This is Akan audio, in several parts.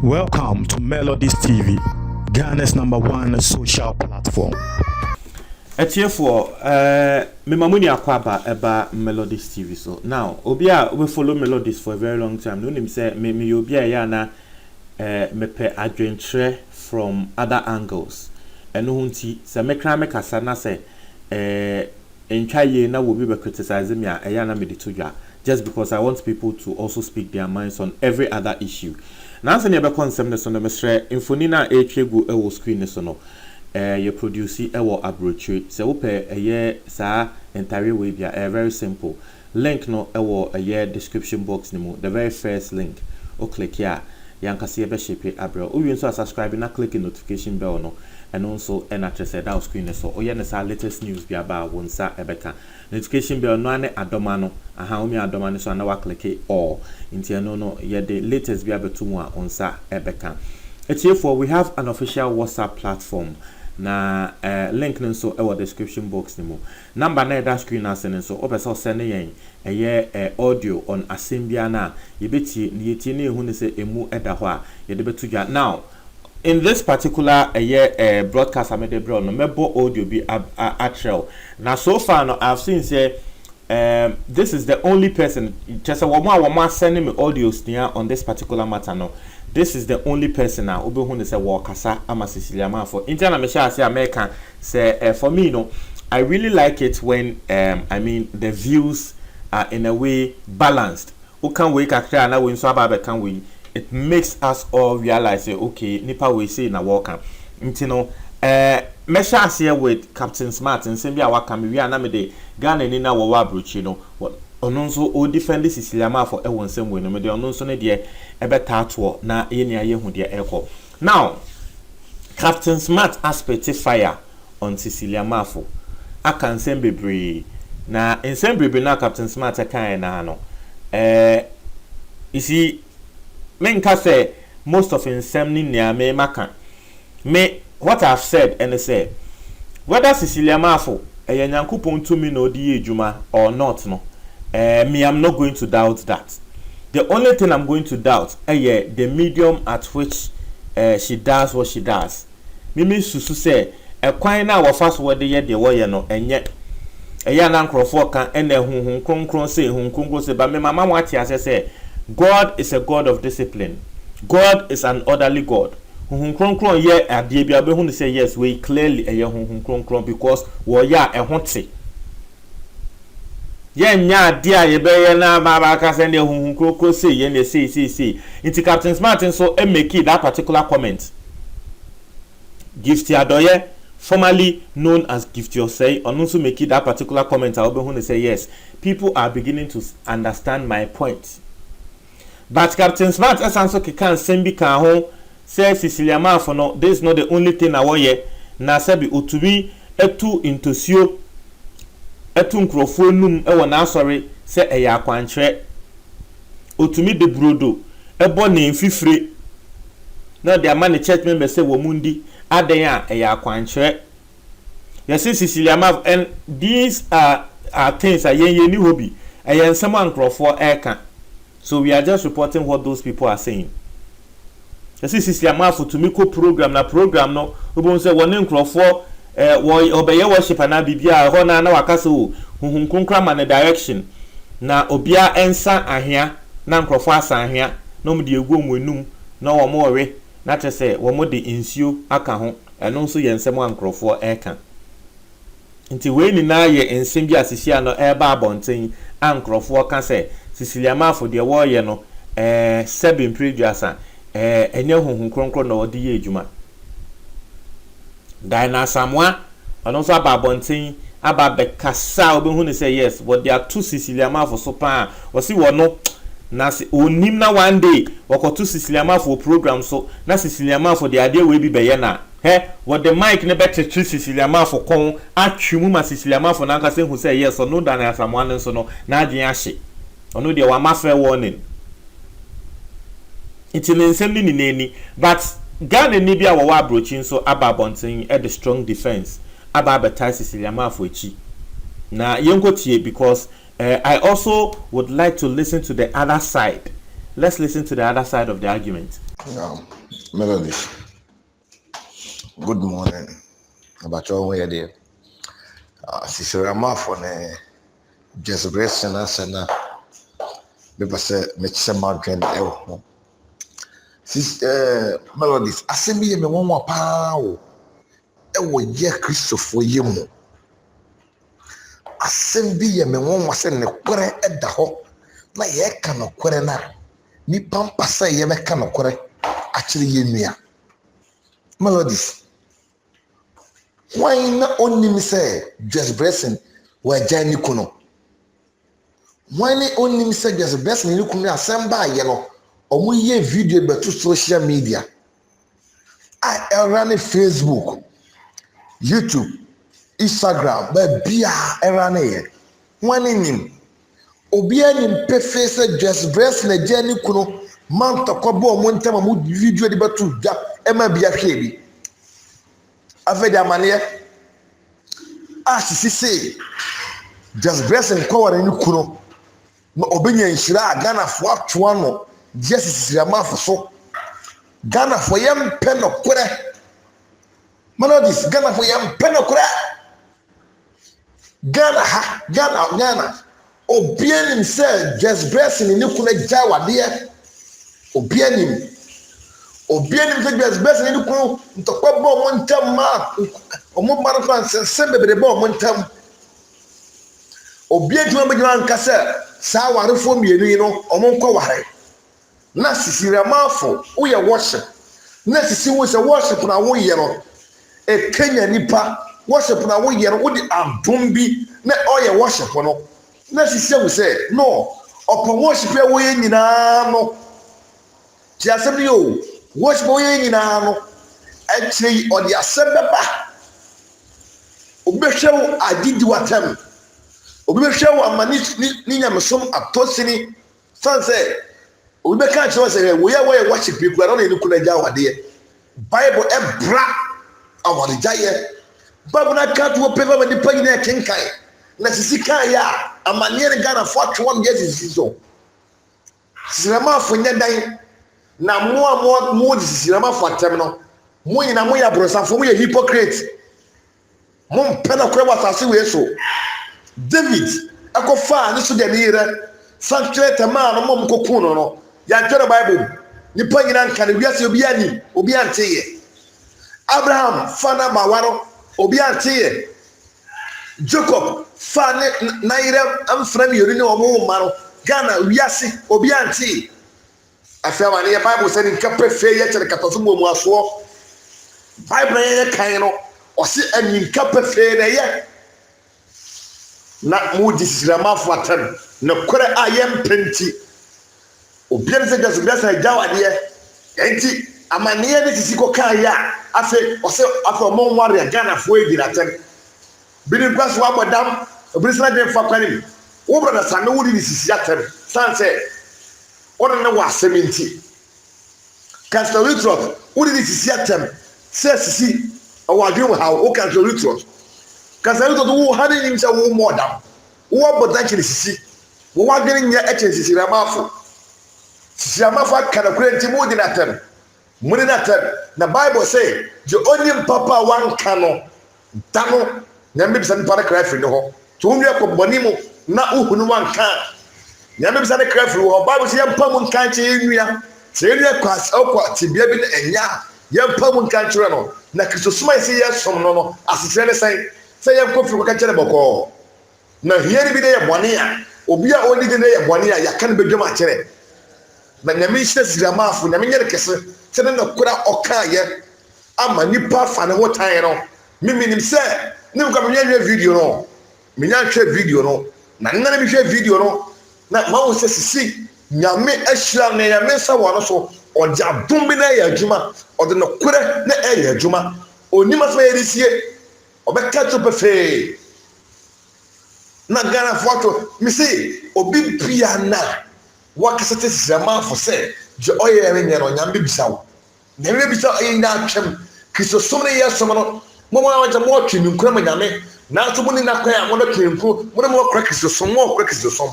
Welcome to Melodies TV, Ghana's #1 social platform. For Memamuni Akwaba eba Melodies TV. So now, Obia we follow Melodies for a very long time. No name say me Obia yana mepe adventure from other angles. Eno hunti se mekra mekasa na se entwaye na wo bi be criticize me a yana me ditodwa just because I want people to also speak their minds on every other issue. Now se ne be konsem ne so no mesre infoni na etwegu e wo screen ne so no you produce ewo abrochwe se wo pe eye sa entire way bia very simple link no ewo eye description box ni mu the very first link o click here yankase be shape abro o wi nso subscribe na click notification bell no and also address that screen so o ye ne sa latest news bia ba wonsa ebeka notification bell no ane adoma no aha o mi adoma ne so na wa click all inti no ye the latest bia betu mu a onsa ebeka for we have an official WhatsApp platform na link no so e description box ni mo number na that screen na send so obeso send yen audio on asembia na yebeti ni yeti na ehu ne se emu eda ho a ye de betudwa now in this particular broadcast amede bro no mebo audio bi actual na so far no I've seen say this is the only person just one sending me audios near on this particular matter no. This is the only person now obe hu ne say wo kasa ama Cecilia Manfo interna me sha say American say for me no I really like it when I mean the views are in a way balanced. Who can we kakra na we so aba can we it makes us all realize say okay nipa we say na wo kan ntino me sha say with Captain Smart nsem bia wa kan me wi ana me de Ghana ni na wo wa brochi no ononso o defend Cecilia Manfo e won nsem we no me de ononso ne de ebetato na yeni ayehu de eko now Captain Smart aspect fire on Cecilia Manfo aka nsem bebre na nsem bebre na Captain Smart kan na no you see men ka say most of nsem ni nia me maka me what I've said and say whether Cecilia Manfo nyankopon tumi na odi ejuma or not no me I'm not going to doubt that. The only thing I'm going to doubt is the medium at which she does what she does. Mimi susu say a kwan na wo fast word ye de wo ye no enye eya na nkrofo kan ene hunhun kronkron say hunhun kronkron say ba me mama wati ase say God is a God of discipline. God is an orderly God. Hunhun kronkron ye ade bia be hu say yes we clearly eya hunhun kronkron because wo ya ehonte nya dia ye be ye na baba ka send ehun krokro say ye na say inti Captain Smart so make that particular comment Gifty Adoye formerly known as Gifty Osei also make that particular comment I will be say yes people are beginning to understand my point but Captain Smart as answer can send bi kan ho say Cecilia Manfo no this is not the only thing I want ye na sabi otubi etu intosio etu nkrofo num e wona asori se eya akwankyere otumi de brodo ebo na mfifire na de ama ne church member say wo mundi aden a eya akwankyere yes Cecilia Manfo and these are things a yen ni hobby eya nsem nkrofo eka so we are just reporting what those people are saying yes Cecilia Manfo to me ko program no obo say wona nkrofo obeye worship na bibia ho na wakaso huhun konkra man direction na obia ensa ahia na nkrofo asa ahia na mo de egu omunum na wo mo we na tese wo mo de insio aka ho eno nso ye nsem ankrofo eka nti we ni na ye ensem bi asisia no eba abonten ankrofo ka se Cecilia Manfo de wo ye no 7 prejuasa enye huhun konkro na odi ye ejuma Diana Samoa and also ababontin ababekasa obehu ne say yes but there are two Cecilia Manfo so pa o si wono na se onim na one day wakoto Cecilia Manfo program so na Cecilia Manfo de ade we bi beye na what the mic ne better treat Cecilia Manfo kon atwemu ma Cecilia Manfo na nka se hu say yes no Diana Samoa ne so no na adwen ahye ono de wa ma fair warning it in nsem ni neni but Ghana ni bia wo abrochi so ababonten e the strong defense ababeta Cecilia Manfo echi na yenkotie because I also would like to listen to the other side. Let's listen to the other side of the argument. Melody, good morning. About your way there. Sister Amafone, just breast and us and because Mr. Mountain. Sister Melodies, I send me one more power. Ye Christopher Yemo. I send me me one was in the quarter at the hop. Na ye cannot quarter now. Ni pampa say ye cannot quarter. Actually, ye Melodies. Why not only me say just blessing where Jenny Kuno? Why not only me say just blessing you can assemble yellow or we ye video but to social media? I run Facebook, YouTube, Instagram, but be a run here. One in him. Obian in face just blessing Jenny Kuno. Man to kobo one time a video about to jump Emma be a baby. Avec des manières si c'est just blessing power in kuno no obenya nshira Ghana fo atwa no Jesus sirama fo so Ghana fo yam pen no kure Melodies Ghana fo yam pen no kure Ghana obianim say just blessing ni kuno jawade obianim say just blessing ni kuno ntokwa bo montam ma omo barafan sembe bo montam obi adwuma badwuma nkasa saa warefo mienu yi no omo nkɔ ware na sisiremafo wo ye worship na sisi wo se worship na wo ye no e Kenya nipa worship na wo ye no wo di adom bi na o ye worship no na sisi wo se no opo worship e wo ye nyina no ti asem yo worship wo ye nyina no actually on the assembly obehwew adidi watam obehwew amani ni nyamesom atosini sanse obeka kyerɛ sɛ wo ye worship people na ne kuna gya wade bible ebra awade gyaye bible na ka to paper ma ni pagi na kenkan na sisi kan ya amani ne Ghana fo atwon ye sisi so sirama fo nyadan na mo sirama fo atem no mo nyina mo ya brosafo mo ye hypocrite mo mpena kura wasase we so David akofa ne so de nire sanctuary tema no mo mkoku no ya twere bible ni panyina nka ne wiase obi anteye Abraham fana mawaro obi anteye Jacob fane naire amfram yori ne omo maro Ghana wiase obi anteye afia ne bible say ni kape fe ye kyere katoso mo mu aso bible ye kan no o se anyinka pefe na ye na mu disirama fatam na kore ayem penti obian se gas jawade enti amane ne sisi ko kan ya afi o se afi o mon ware Ghana fo egiratem bini kwaso abodam obrisna den fa kwanim wo brother sanne wudi ni sisi atem sanse ona na wa sementi Pastor Richard wudi ni sisi atem se sisi awadwe how o can so retro kasa to wo hane nim se wo modam wo bodan kire sisi wo wadwe nya eche sisi ramafo akana kurenti mudi na tem mudi na tem na bible say the only papa one kano dano na me bisa ni para krafi no ho to unwe ko bonimu na uhunu one kan na me bisa ni krafi ho bible say yampa mu kan che enua se enua kwas okwa tibia bi na enya yampa mu kan che no na Christosuma isi yesom no asese ne say yam kofi ko ka kire boko na hieri bi de ye bone a obi a oni de ne ye bone a yakan bedwama kire na nyame hye siramafo nyame nyere kese se ne kura okaye ama nipa fa ne hotan no miminim se ne ko me nya video no me nya hwe video no na nna ne hwe video no na ma wo se sisi nyame ahyira ne nyame sa wo no so odi adom bi na ye adwuma odi no kure na ye adwuma onima fa ye risie obeka to pefe na Ghana foto mi se obi bia na wakasete sisama fo se je oye re nyero nyambe bisawo nyambe bisawo ayi na atwem Christosum ne yesom no mo wa je mo twemi nkura ma nyame na to mo ni na kwan a mo na twempo mo na mo kora kisosom mo kora kisosom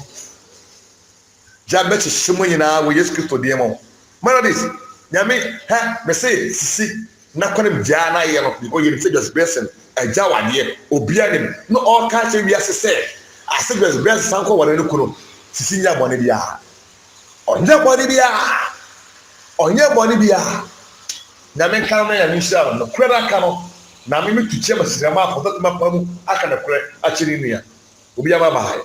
ja be chimo nyina wo Yesu Kristo de mo melodies nyame ha me say sisi na kwan bia na ye no because you say just blessing eja wade obia nim no all ka che wi asese asegres bless sanko wale no kuno sisi nya bone bia onye bone bia na me kan na ya ni sha no kwera ka no na me tuche masira ma foto ma pamu aka na kwere a chiri nia obia ma ba